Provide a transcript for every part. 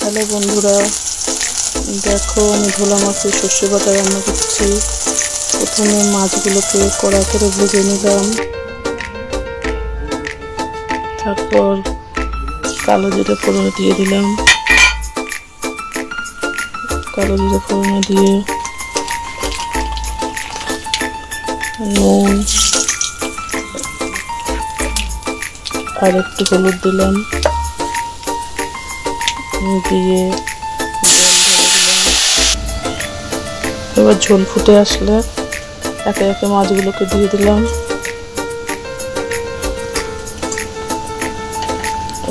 Hello বন্ধুরা, দেখো আমি ভোলা মাছের সর্ষে বাটা রান্না করছি। প্রথমে মাছগুলোকে কড়া করে ভেজে নিলাম, তারপর কালো জিরে ফোড়নে দিয়ে দিলাম। কালো জিরে ফোড়নে দিয়ে নুন আর একটু হলুদ দিলাম, দিয়ে এবার ঝোল ফুটে আসলে একে একে মাছগুলোকে দিয়ে দিলাম।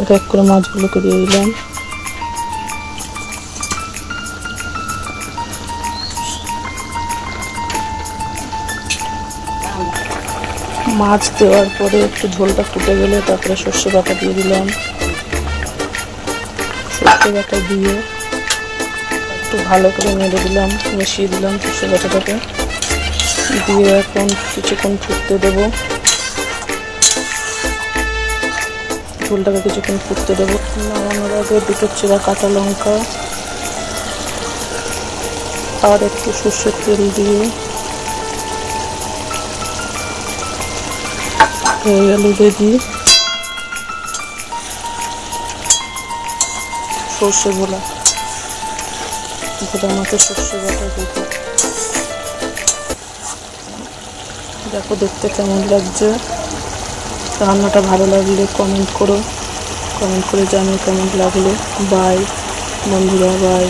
এক এক করে মাছগুলোকে দিয়ে দিলাম। মাছ দেওয়ার পরে একটু ঝোলটা ফুটে গেলে তারপরে সর্ষে বাটা দিয়ে দিলাম। সর্ষে বাটা দিয়ে একটু ভালো করে নেড়ে দিলাম, মিশিয়ে দিলাম সর্ষে বাটাটাকে দিয়ে এখন কিছুক্ষণ ফুটতে দেবো। ঝোলটাকে কিছুক্ষণ ফুটতে দেবো। নামানোর আগে দুটো চেরা কাঁচা লঙ্কা আর একটু সর্ষের তেল দিয়ে হয়ে গেল রেডি সর্ষে ভোলা মাছের সর্ষে বাটা রেডি। দেখো দেখতে কেমন লাগছে। রান্নাটা ভালো লাগলে কমেন্ট করে জানিও কেমন লাগলো। বাই বন্ধুরা, বাই।